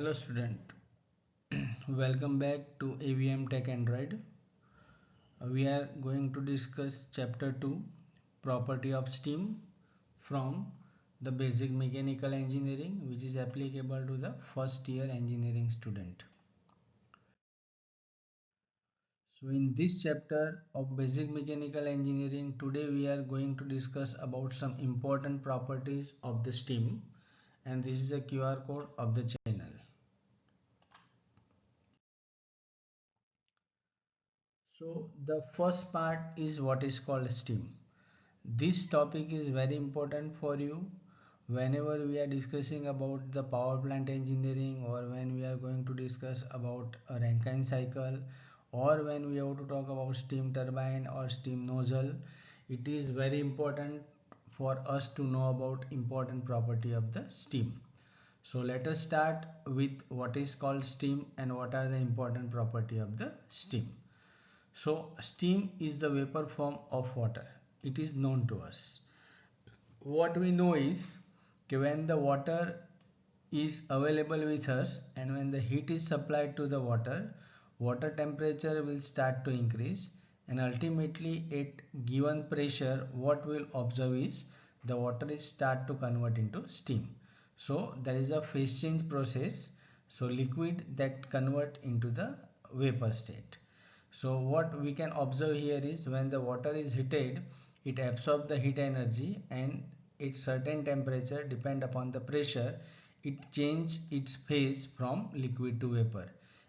Hello student, welcome back to AVM Tech Android. We are going to discuss chapter 2 property of steam from the basic mechanical engineering, which is applicable to the first year engineering student. So in this chapter of basic mechanical engineering, today we are going to discuss about some important properties of the steam, and this is a QR code of the channel. So the first part is what is called steam. This topic is very important for you whenever we are discussing about the power plant engineering, or when we are going to discuss about a Rankine cycle, or when we have to talk about steam turbine or steam nozzle. It is very important for us to know about important property of the steam. So let us start with what is called steam and what are the important property of the steam. So steam is the vapor form of water. It is known to us. What we know is when the water is available with us and when the heat is supplied to the water, water temperature will start to increase, and ultimately at given pressure what we'll observe is the water is start to convert into steam. So there is a phase change process. So liquid that convert into the vapor state. So what we can observe here is when the water is heated, it absorbs the heat energy, and at certain temperature depend upon the pressure, it change its phase from liquid to vapor,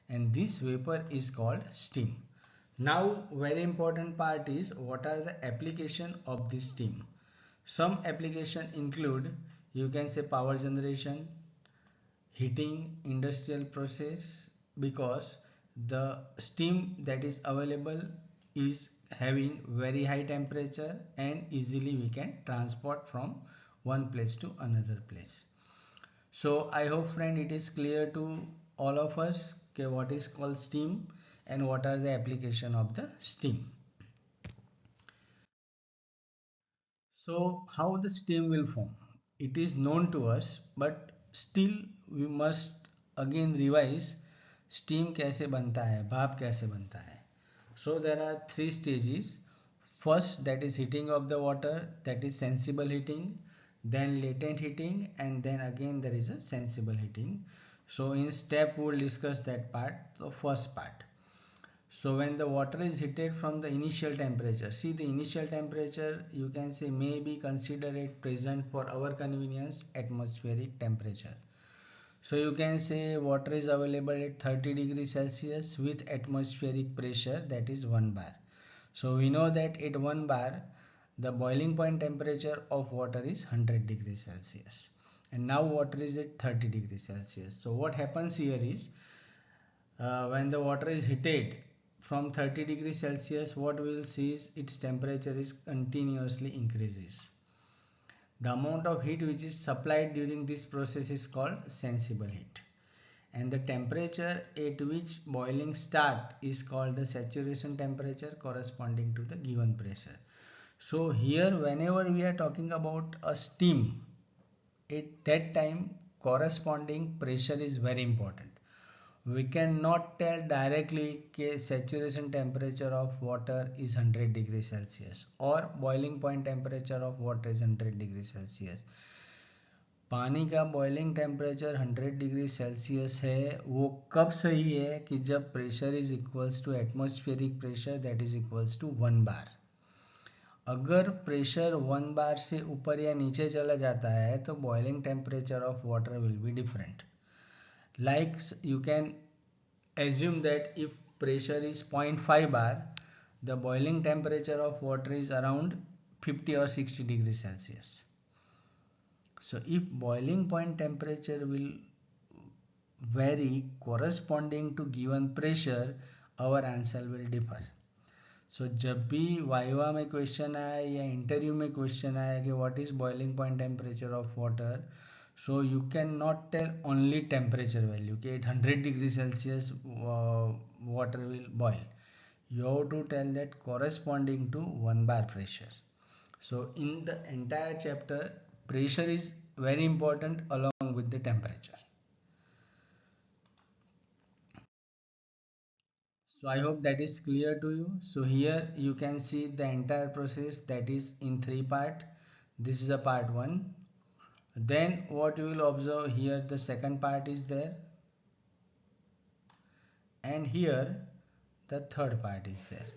and this vapor is called steam. Now very important part is what are the application of this steam. Some application include, you can say, power generation, heating, industrial process, because the steam that is available is having very high temperature and easily we can transport from one place to another place. So I hope friend it is clear to all of us okay, what is called steam and what are the application of the steam. So how the steam will form? It is known to us, but still we must again revise steam कैसे बनता है, भाप कैसे बनता है. So there are three stages. First, that is heating of the water, that is sensible heating, then latent heating, and then again there is a sensible heating. So in step we will discuss that part, the first part. So when the water is heated from the initial temperature, see the initial temperature you can say may be considered at present for our convenience atmospheric temperature. So you can say water is available at 30 degrees Celsius with atmospheric pressure, that is 1 bar. So we know that at 1 bar the boiling point temperature of water is 100 degrees Celsius, and now water is at 30 degrees Celsius. So what happens here is when the water is heated from 30 degrees Celsius, what we will see is its temperature is continuously increases. The amount of heat which is supplied during this process is called sensible heat, and the temperature at which boiling start is called the saturation temperature corresponding to the given pressure. So here whenever we are talking about a steam, at that time corresponding pressure is very important. We cannot tell directly that saturation temperature of water is 100 degrees Celsius or boiling point temperature of water is 100 degrees Celsius. पानी का boiling temperature 100 degree Celsius है, वो कब सही है कि जब pressure is equals to atmospheric pressure that is equals to 1 bar. अगर प्रेशर 1 बार से ऊपर या नीचे चला जाता है तो boiling temperature of water will be different. Like you can assume that if pressure is 0.5 bar, the boiling temperature of water is around 50 or 60 degrees Celsius. So if boiling point temperature will vary corresponding to given pressure, our answer will differ. So जब भी viva में question आया या interview में question आया कि what is boiling point temperature of water, so you cannot tell only temperature value okay at 100 degrees Celsius water will boil. You have to tell that corresponding to 1 bar pressure. So in the entire chapter pressure is very important along with the temperature. So I hope that is clear to you. So here you can see the entire process, that is in three part. This is a part 1. Then what you will observe here, the second part is there, and here the third part is there.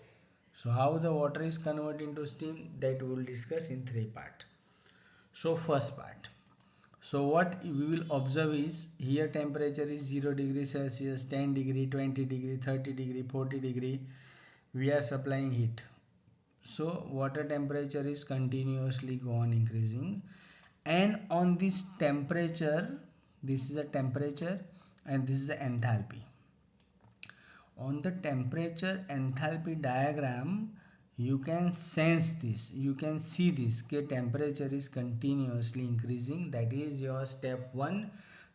So how the water is converted into steam, that we will discuss in three part. So first part. So what we will observe is, here temperature is 0 degree Celsius, 10 degree, 20 degree, 30 degree, 40 degree. We are supplying heat. So water temperature is continuously go on increasing, and on this temperature, this is a temperature and this is the enthalpy. On the temperature enthalpy diagram, you can sense this, you can see this, okay, temperature is continuously increasing. That is your step 1.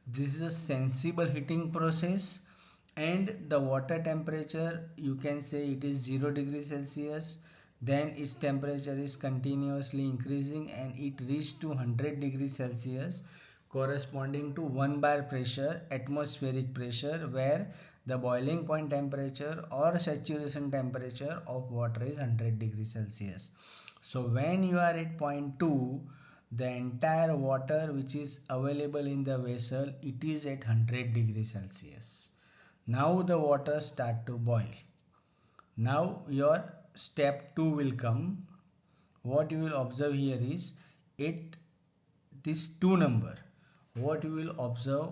This is a sensible heating process, and the water temperature, you can say it is 0 degree Celsius, then its temperature is continuously increasing and it reached to 100 degrees Celsius, corresponding to 1 bar pressure, atmospheric pressure, where the boiling point temperature or saturation temperature of water is 100 degrees Celsius. So when you are at point 2, the entire water which is available in the vessel, it is at 100 degrees Celsius. Now the water start to boil. Now your step 2 will come. What you will observe here is, it this 2 number, what you will observe,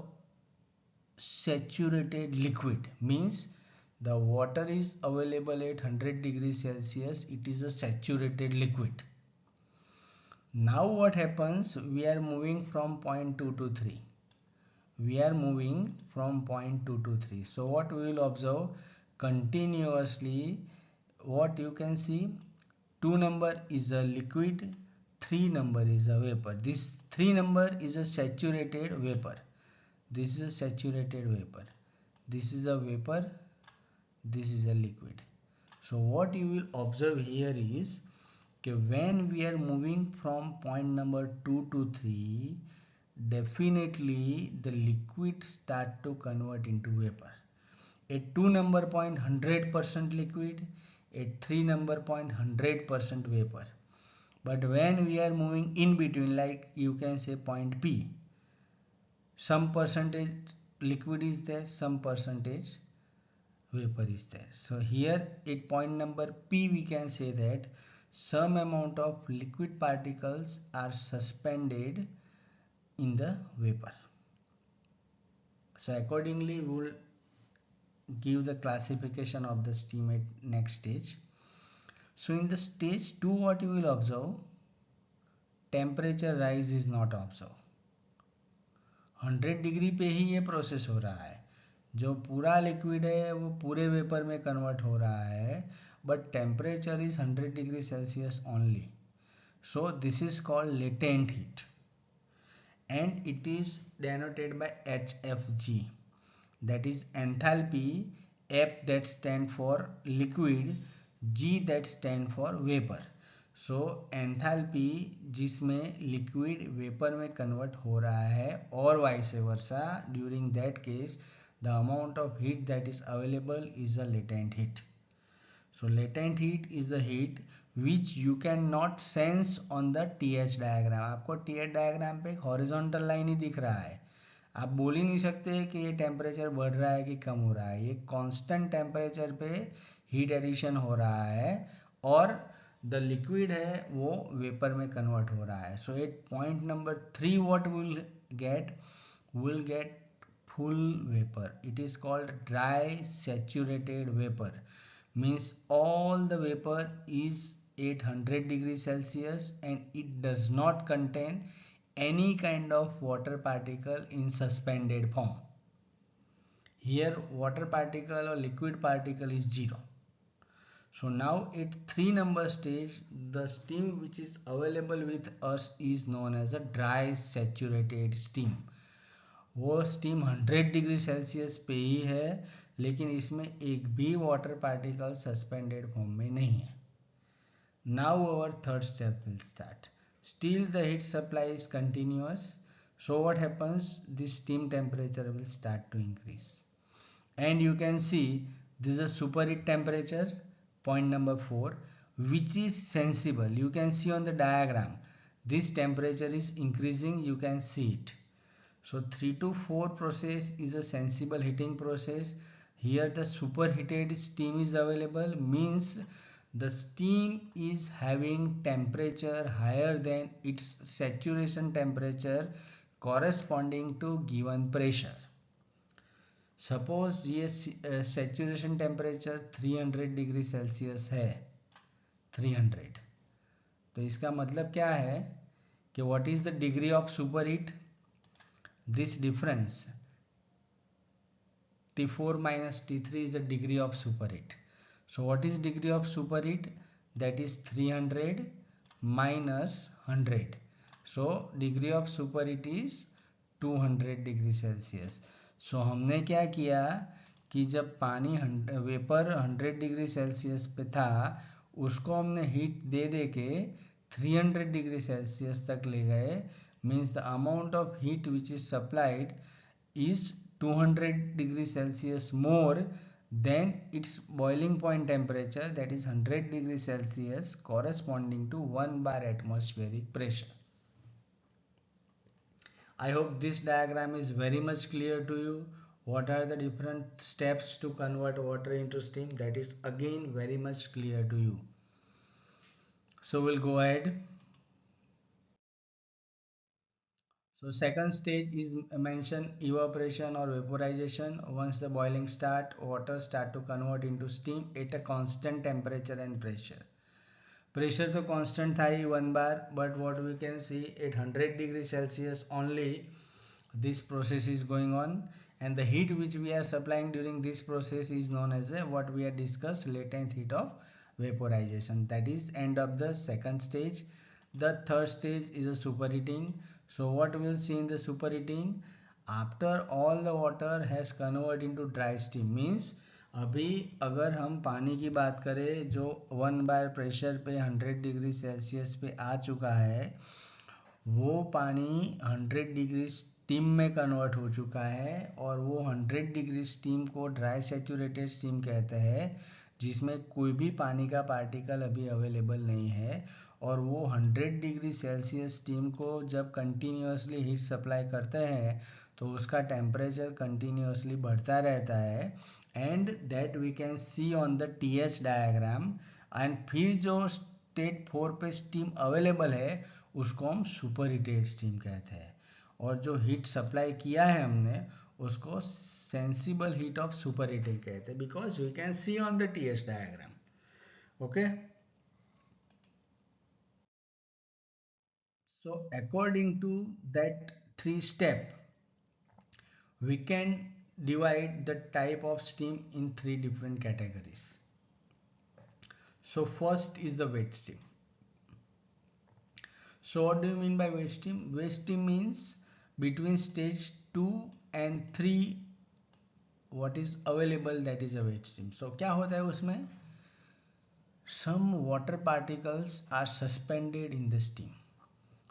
saturated liquid, means the water is available at 100 degrees Celsius, it is a saturated liquid. Now what happens, we are moving from point 2 to 3. We are moving from point 2 to 3. So what we will observe, continuously, what you can see, 2 number is a liquid, 3 number is a vapor. This 3 number is a saturated vapor. This is a saturated vapor. This is a vapor. This is a liquid. So what you will observe here is, okay, when we are moving from point number 2 to 3, definitely the liquid start to convert into vapor. At 2 number point 100% liquid, at 3 number point 100% vapor. But when we are moving in between, like you can say point P, some percentage liquid is there, some percentage vapor is there. So here at point number P, we can say that some amount of liquid particles are suspended in the vapor. So accordingly, we will give the classification of the steam at next stage. So in the stage 2, what you will observe, temperature rise is not observed. 100 degree पे ही ये process हो रहा है, जो पूरा liquid है वो पूरे वेपर में कन्वर्ट हो रहा है, but temperature is 100 degree Celsius only. So this is called latent heat and it is denoted by HFG, that is enthalpy. F that stand for liquid, G that stand for vapor. So enthalpy जिसमें liquid vapor में convert हो रहा है और vice versa, during that case the amount of heat that is available is a latent heat. So latent heat is a heat which you cannot sense on the TH diagram. आपको TH diagram पे एक horizontal line ही दिख रहा है, आप बोल ही नहीं सकते कि ये टेम्परेचर बढ़ रहा है कि कम हो रहा है. ये कांस्टेंट टेम्परेचर पे हीट एडिशन हो रहा है और द लिक्विड है वो वेपर में कन्वर्ट हो रहा है. So at point number 3 what will get full vapor. It is called dry saturated vapor. Means all the vapor is 800 degrees Celsius and it does not contain any kind of water particle in suspended form. Here water particle or liquid particle is 0. So now at 3 number stage, the steam which is available with us is known as a dry saturated steam. वो steam 100 degree Celsius पे ही है, लेकिन इसमें एक भी water particle suspended form में नहीं है. Now our third step will start. Still the heat supply is continuous. So what happens, this steam temperature will start to increase and you can see This is a superheat temperature, point number 4, which is sensible. You can see on the diagram, this temperature is increasing, you can see it. So 3 to 4 process is a sensible heating process. Here the superheated steam is available, means the steam is having temperature higher than its saturation temperature corresponding to given pressure. Suppose ये saturation temperature 300 degree Celsius है, 300, तो इसका मतलब क्या है कि what is the degree of super heat, this difference T4 minus T3 is the degree of superheat. So what is degree of superheat? That is 300 minus 100. So degree of superheat is 200 degree Celsius. So हमने क्या किया कि जब पानी vapour 100 degree Celsius पे था, उसको हमने हीट दे दे के 300 डिग्री सेल्सियस तक ले गए. Means the amount of heat which is supplied is 200 degrees Celsius more than its boiling point temperature, that is 100 degrees Celsius, corresponding to 1 bar atmospheric pressure. I hope this diagram is very much clear to you. What are the different steps to convert water into steam? That is again very much clear to you. So we'll go ahead. So second stage is mentioned evaporation or vaporization. Once the boiling start, water start to convert into steam at a constant temperature and pressure. Pressure तो constant था ही 1 bar, but what we can see at 100 degrees Celsius only this process is going on, and the heat which we are supplying during this process is known as what we have discussed, latent heat of vaporization. That is end of the second stage. The third stage is a superheating. So what we will see in the superheating, after all the water has converted into dry steam, means अभी अगर हम पानी की बात करें जो 1 बार pressure पे 100 degree Celsius पे आ चुका है, वो पानी 100 डिग्री स्टीम में कन्वर्ट हो चुका है, और वो 100 डिग्री स्टीम को ड्राई सैचुरेटेड स्टीम कहते हैं, जिसमें कोई भी पानी का पार्टिकल अभी अवेलेबल नहीं है. और वो 100 डिग्री सेल्सियस स्टीम को जब कंटिन्यूसली हीट सप्लाई करते हैं तो उसका टेम्परेचर कंटिन्यूसली बढ़ता रहता है, and that we can see on the TH diagram. And फिर जो स्टेट 4 पे स्टीम अवेलेबल है उसको हम सुपर हीटेड स्टीम कहते हैं, और जो हीट सप्लाई किया है हमने उसको sensible heat of super heating कहते हैं, because we can see on the TH diagram. Okay, so according to that 3 step, we can divide the type of steam in 3 different categories. So first is the wet steam. So what do you mean by wet steam? Wet steam means between stage 2 and 3 what is available, that is a wet steam. So क्या होता है उसमें? Some water particles are suspended in the steam.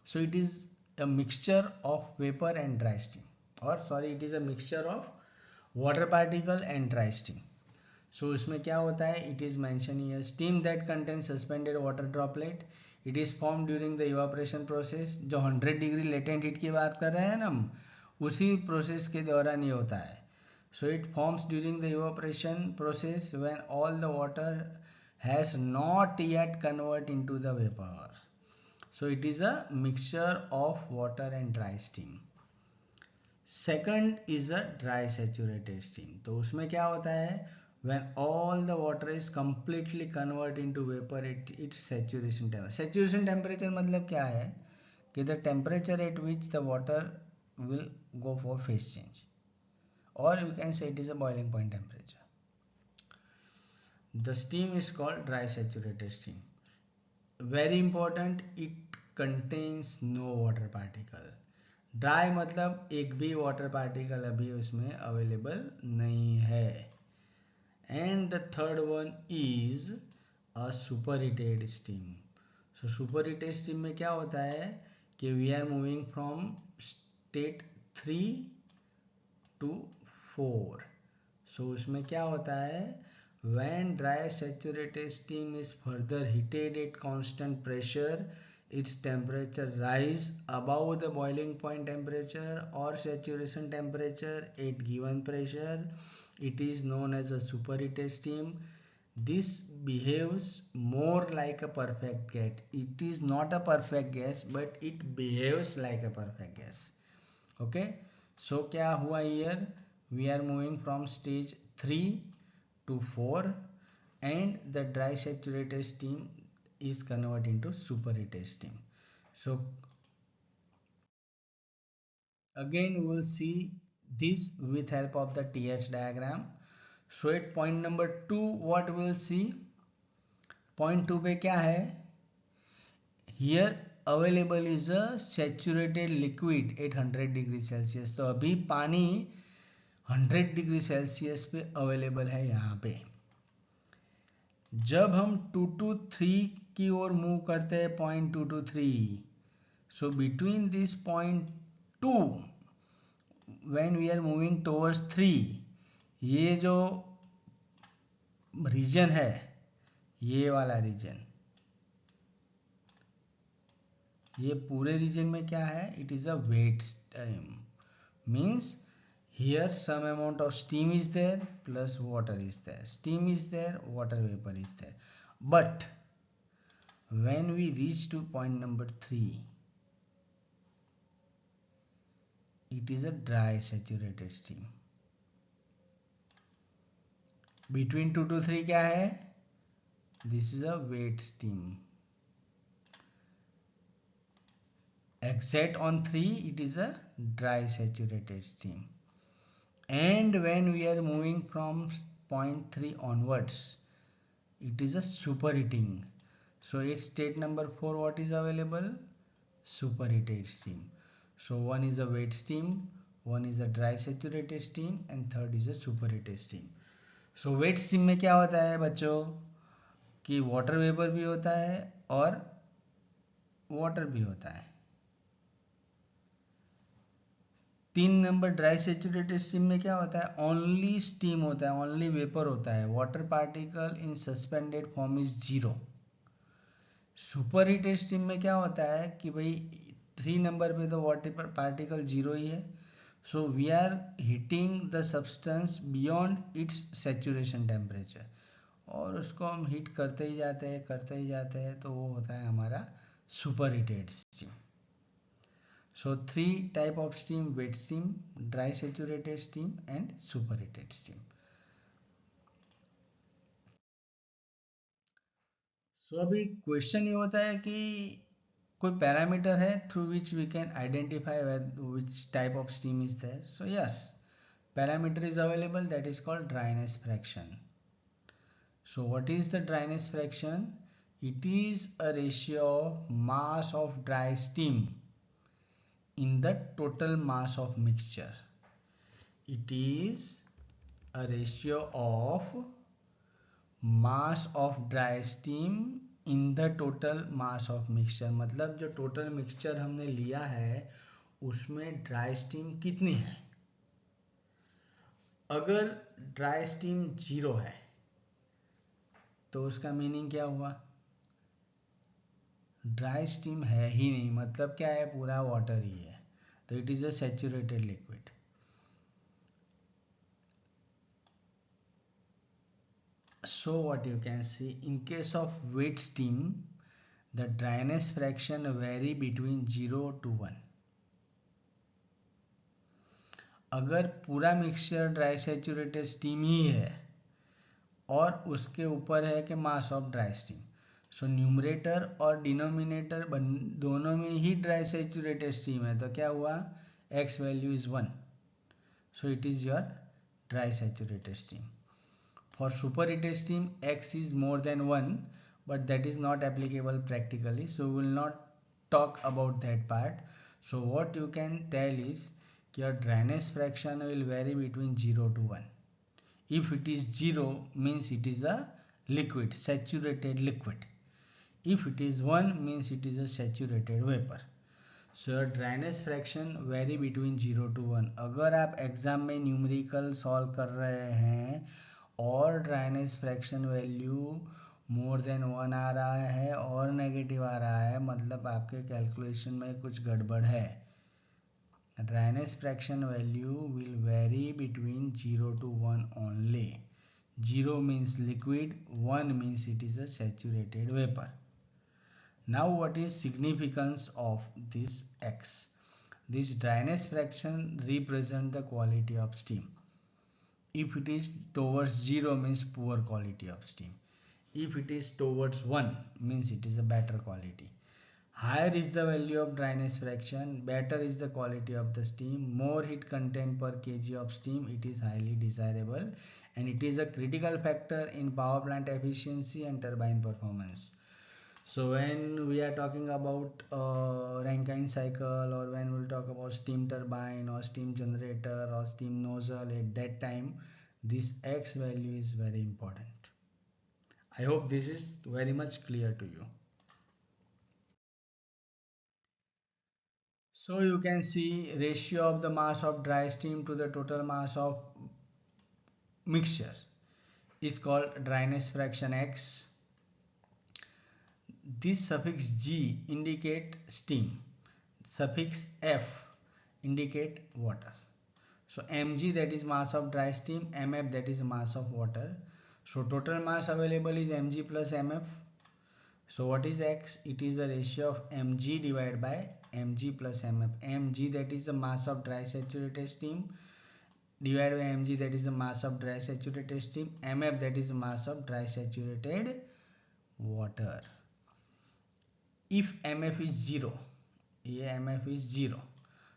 So it is a mixture of vapor and dry steam, or sorry, it is a mixture of water particle and dry steam. So इसमें क्या होता है? It is mentioned here, steam that contains suspended water droplet. It is formed during the evaporation process. जो 100 degree latent heat की बात कर रहे हैं ना हम, उसी प्रोसेस के दौरान ये होता है. So it forms during the evaporation process when all the water has not yet converted into the vapor. So it is a mixture of water and dry steam. Second is a dry saturated steam. तो उसमें क्या होता है? When all the water is completely converted into vapor at its saturation temperature. Saturation temperature मतलब क्या है कि the temperature at which the water will go for phase change, or you can say it is a boiling point temperature. The steam is called dry saturated steam. Very important, it contains no water particle. Dry मतलब एक भी water particle अभी उसमें available नहीं है. And the third one is a super heated steam. So super heated steam में क्या होता है कि we are moving from state 3 to 4. So उसमें क्या होता है? when dry saturated steam is further heated at constant pressure, its temperature rise above the boiling point temperature or saturation temperature at given pressure. It is known as a superheated steam. This behaves more like a perfect gas. It is not a perfect gas, but it behaves like a perfect gas. Okay, so क्या हुआ here? We are moving from stage 3 to 4, and the dry saturated steam is converted into superheated steam. So again we will see this with help of the TH diagram. So at point number 2 what we will see? Point 2 पे क्या है? Here available is a saturated liquid at 100 degree Celsius. तो अभी पानी 100 degree Celsius पे available है यहाँ पे. जब हम 2 to 3 की ओर मूव करते हैं, point 2 to 3, so between this point 2 when we are moving towards 3, ये जो रीजन है, ये वाला रीजन, ये पूरे रीजन में क्या है? It is a wet time. Means here some amount of steam is there plus water is there. Steam is there, water vapor is there. But when we reach to point number 3, it is a dry saturated steam. Between 2 to 3 क्या है? This is a wet steam. Exit on 3, it is a dry saturated steam. And when we are moving from point 3 onwards, it is a superheating. So at state number 4 what is available? Superheated steam. So one is a wet steam, one is a dry saturated steam, and third is a superheated steam. So wet steam में क्या होता है बच्चों कि water vapour भी होता है और वाटर भी होता है. 3 नंबर ड्राई सेचुरेटेड स्टीम में क्या होता है? ओनली स्टीम होता है, ओनली वेपर होता है. Water particle in suspended form is 0. Super heated steam में क्या होता है कि भाई 3 नंबर पे तो वाटर पार्टिकल 0 ही है. So we are heating the substance beyond its saturation temperature, और उसको हम हीट करते ही जाते हैं, तो वो होता है हमारा super heated steam. So 3 type of steam: wet steam, dry saturated steam, and superheated steam. So अभी क्वेश्चन ये होता है कि कोई पैरामीटर है through which we can identify which type of steam is there. So yes, parameter is available, that is called dryness fraction. So what is the dryness fraction? It is a ratio of mass of dry steam in the total mass of mixture. It is a ratio of mass of dry steam in the total mass of mixture. मतलब जो total mixture हमने लिया है उसमें dry steam कितनी है. अगर dry steam 0 है तो उसका मीनिंग क्या हुआ? ड्राई स्टीम है ही नहीं, मतलब क्या है? पूरा वाटर ही है, तो it is a saturated liquid. So what you can see, in case of wet steam, the dryness fraction vary between 0 to 1. अगर पूरा मिक्सचर ड्राई सैचुरेटेड स्टीम ही है और उसके ऊपर है कि mass of dry steam, so numerator और denominator दोनों में ही ड्राई सैचुरेटेड स्टीम है, तो क्या हुआ? x value is 1, so it is your dry saturated steam. For superheated steam, x is more than 1, but that is not applicable practically, so we will not talk about that part. So what you can tell is your dryness fraction will vary between 0 to 1. If it is 0 means it is a liquid, saturated liquid. If it is 1 means it is a saturated vapor. So your dryness fraction vary between 0 to 1. अगर आप exam में numerical solve कर रहे हैं और dryness fraction value more than 1 आ रहा है और नेगेटिव आ रहा है, मतलब आपके कैलकुलेशन में कुछ गड़बड़ है. Dryness fraction value will vary between 0 to 1 only. 0 means liquid, 1 means it is a saturated vapor. Now what is significance of this X? This dryness fraction represent the quality of steam. If it is towards 0 means poor quality of steam. If it is towards 1 means it is a better quality. Higher is the value of dryness fraction, better is the quality of the steam, more heat content per kg of steam, it is highly desirable, and it is a critical factor in power plant efficiency and turbine performance. So when we are talking about Rankine cycle, or when we will talk about steam turbine or steam generator or steam nozzle, at that time this X value is very important. I hope this is very much clear to you. So you can see ratio of the mass of dry steam to the total mass of mixture is called dryness fraction X. This suffix G indicate steam, suffix F indicate water. So mg, that is mass of dry steam, mf, that is mass of water. So total mass available is mg plus mf. So what is X? It is the ratio of mg divided by mg plus mf. Mg, that is the mass of dry saturated steam, divided by mg, that is the mass of dry saturated steam, mf, that is the mass of dry saturated water. If mf is 0, mf is 0,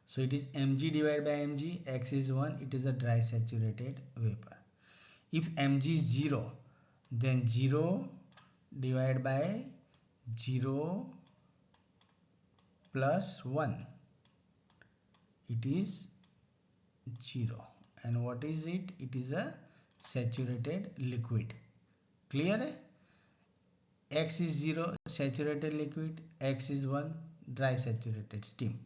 so it is mg divided by mg, X is 1, it is a dry saturated vapor. If mg is 0, then 0 divided by 0 plus 1, it is 0. And what is it? It is a saturated liquid. Clear? X is 0, saturated liquid, X is 1, dry saturated steam.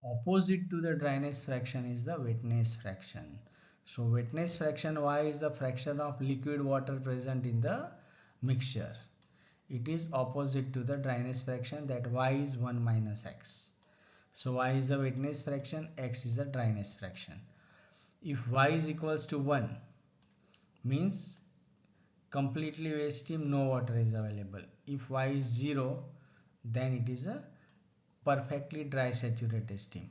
Opposite to the dryness fraction is the wetness fraction. So wetness fraction Y is the fraction of liquid water present in the mixture. It is opposite to the dryness fraction, that Y is 1 minus X. So Y is the wetness fraction, X is the dryness fraction. If Y is equals to 1 means completely waste steam, no water is available. If Y is 0, then it is a perfectly dry saturated steam.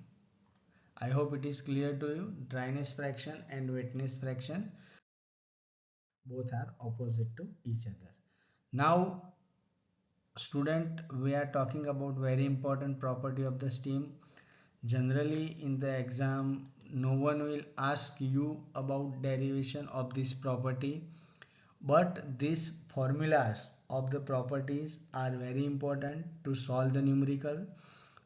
I hope it is clear to you. Dryness fraction and wetness fraction both are opposite to each other. Now student, we are talking about very important property of the steam. Generally in the exam no one will ask you about derivation of this property, but these formulas of the properties are very important to solve the numerical.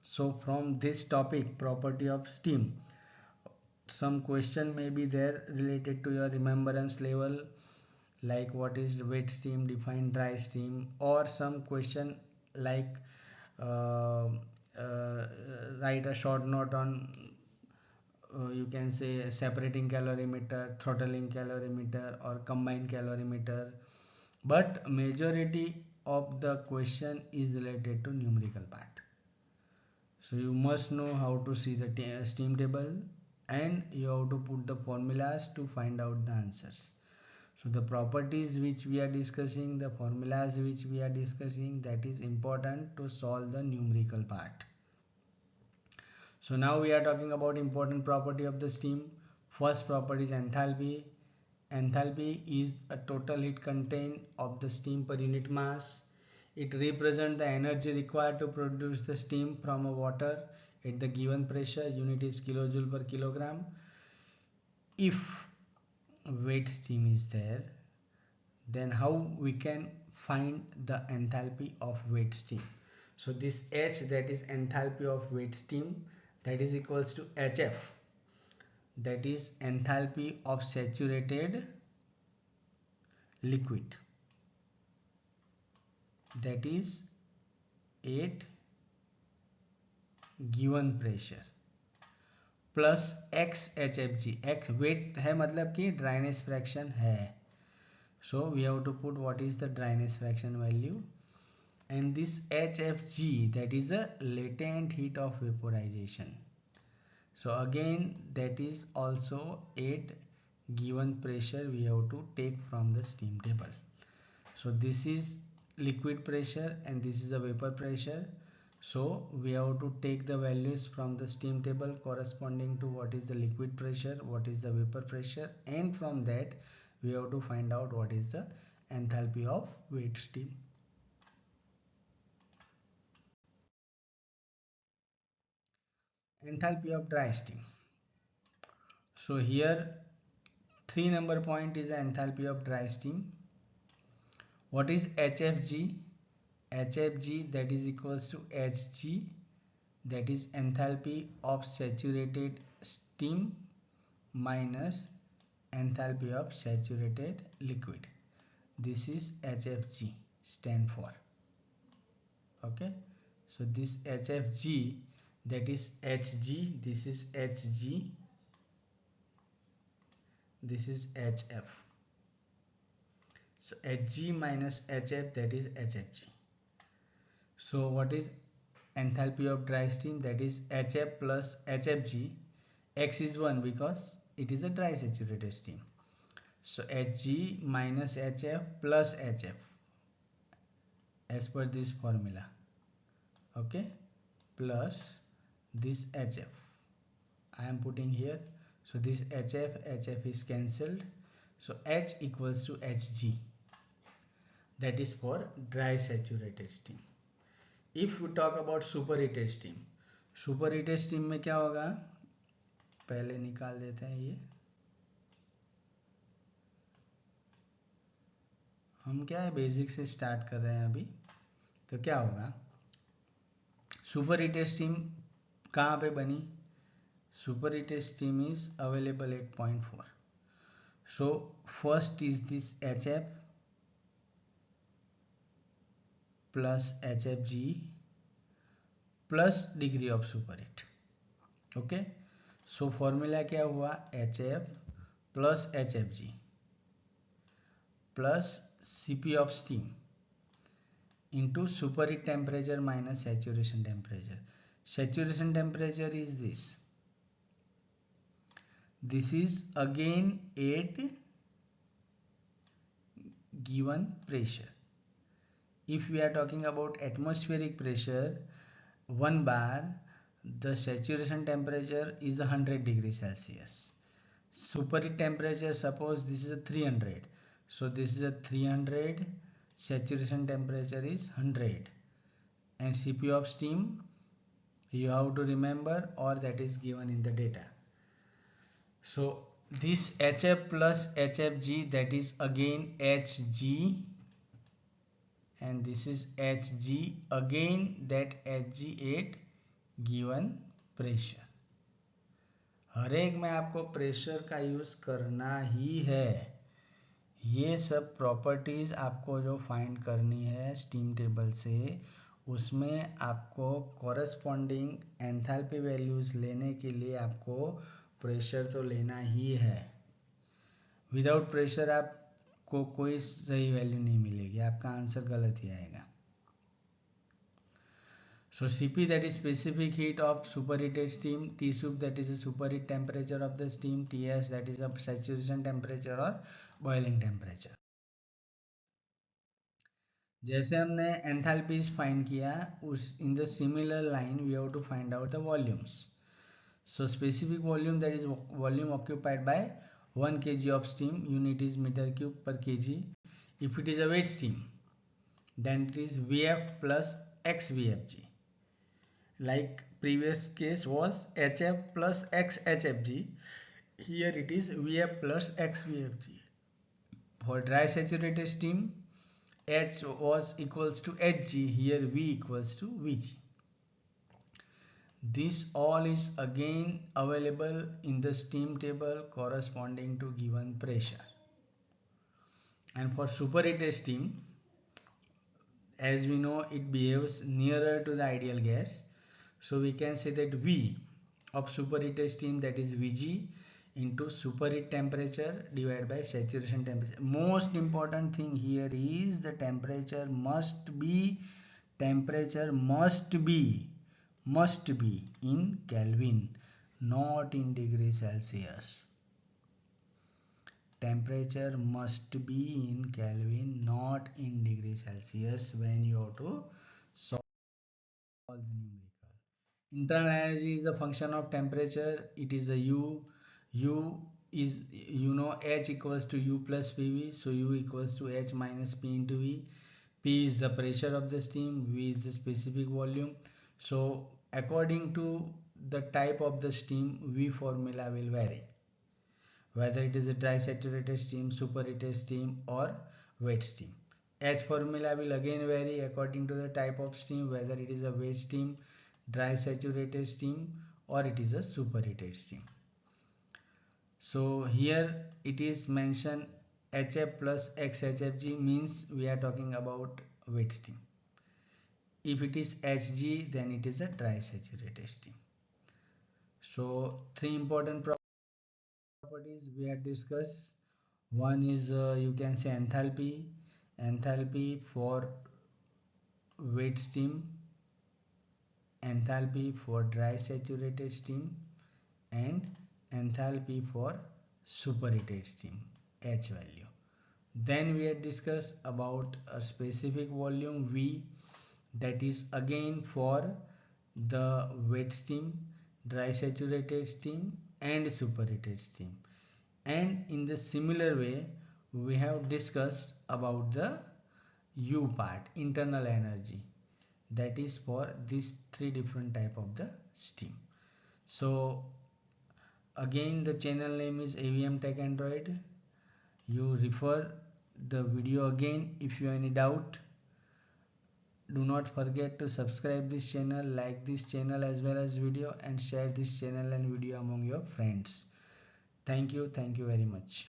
So from this topic, property of steam, some question may be there related to your remembrance level, like what is wet steam, define dry steam, or some question like uh, uh, write a short note on you can say separating calorimeter, throttling calorimeter, or combined calorimeter. But majority of the question is related to numerical part. So you must know how to see the steam table, and you have to put the formulas to find out the answers. So the properties which we are discussing, the formulas which we are discussing, that is important to solve the numerical part. So now we are talking about important property of the steam. First property is enthalpy. Enthalpy is a total heat content of the steam per unit mass. It represents the energy required to produce the steam from a water at the given pressure. Unit is kilojoule per kilogram. If wet steam is there, then how we can find the enthalpy of wet steam? So this H, that is enthalpy of wet steam, that is equals to HF, that is enthalpy of saturated liquid, that is at given pressure, plus x h f g. X wet है मतलब कि dryness fraction है. So we have to put what is the dryness fraction value, and this HFG, that is a latent heat of vaporization. So again that is also at given pressure we have to take from the steam table. So this is liquid pressure and this is a vapor pressure. So we have to take the values from the steam table corresponding to what is the liquid pressure, what is the vapor pressure, and from that we have to find out what is the enthalpy of wet steam. Enthalpy of dry steam. So here 3 number point is the enthalpy of dry steam. What is HFG? HFG, that is equals to Hg, that is enthalpy of saturated steam minus enthalpy of saturated liquid. This is HFG stand for. Okay, so this HFG, that is Hg, this is Hg, this is Hf. So Hg minus Hf, that is HFG. So what is enthalpy of dry steam? That is Hf plus Hfg. X is 1 because it is a dry saturated steam. So Hg minus Hf plus Hf as per this formula. Okay, plus this Hf I am putting here. So this Hf is cancelled. So H equals to Hg, that is for dry saturated steam. If we talk about superheated steam, superheated steam में क्या होगा, पहले निकाल देते हैं. ये हम क्या है बेसिक से स्टार्ट कर रहे हैं अभी. तो क्या होगा, सुपरहीटेड स्टीम कहाँ पे बनी? Superheated steam is available at 0.4. So first is this HF plus HFG plus degree of superheat. Okay, so formula क्या हुआ, HF plus HFG plus CP of steam into superheat temperature minus saturation temperature. Saturation temperature is this. This is again at given pressure. If we are talking about atmospheric pressure, 1 bar, the saturation temperature is 100 degrees Celsius. Superheat temperature, suppose this is a 300. So this is a 300, saturation temperature is 100, and CP of steam you have to remember, or that is given in the data. So this HF plus HFG, that is again Hg, and this is Hg, again that Hg at given pressure. हर एक में आपको pressure का use करना ही है. ये सब properties आपको जो फाइंड करनी है स्टीम टेबल से, उसमें आपको कॉरस्पॉन्डिंग एंथैल्पी वैल्यूज लेने के लिए आपको प्रेशर तो लेना ही है. विदाउट प्रेशर आपको कोई सही वैल्यू नहीं मिलेगी, आपका आंसर गलत ही आएगा. So Cp, that is specific heat of superheated steam, Tsup, that is the superheat temperature of the steam, Ts, that is a saturation temperature or boiling temperature. जैसे हमने एंथैल्पीज फाइंड किया, उस in the similar line we have to find out the volumes. So specific volume, that is volume occupied by 1 kg of steam, unit is meter cube per kg. If it is a wet steam, then it is Vf plus xVfg. Like previous case was HF plus xHFG, here it is Vf plus xVfg. For dry saturated steam, H was equals to Hg, here V equals to Vg. This all is again available in the steam table corresponding to given pressure. And for superheated steam, as we know, it behaves nearer to the ideal gas, so we can say that V of superheated steam, that is Vg, into superheat temperature divided by saturation temperature. Most important thing here is the temperature must be in Kelvin, not in degree Celsius. Temperature must be in Kelvin, not in degree Celsius when you have to solve the numerical. Internal energy is a function of temperature. It is a U. U is, H equals to U plus PV. So U equals to H minus P into V. P is the pressure of the steam. V is the specific volume. So according to the type of the steam, V formula will vary, whether it is a dry saturated steam, superheated steam, or wet steam. H formula will again vary according to the type of steam, whether it is a wet steam, dry saturated steam, or it is a superheated steam. So here it is mentioned HF plus XHFG, means we are talking about wet steam. If it is HG, then it is a dry saturated steam. So three important properties we had discussed. One is you can say enthalpy for wet steam, enthalpy for dry saturated steam, and enthalpy for superheated steam, H value. Then we had discussed about a specific volume V, that is again for the wet steam, dry saturated steam, and superheated steam. And in the similar way, we have discussed about the U part, internal energy, that is for these three different type of the steam. So again, the channel name is AVM Tech Android. You refer the video again if you have any doubt. Do not forget to subscribe this channel, like this channel as well as video, and share this channel and video among your friends. Thank you very much.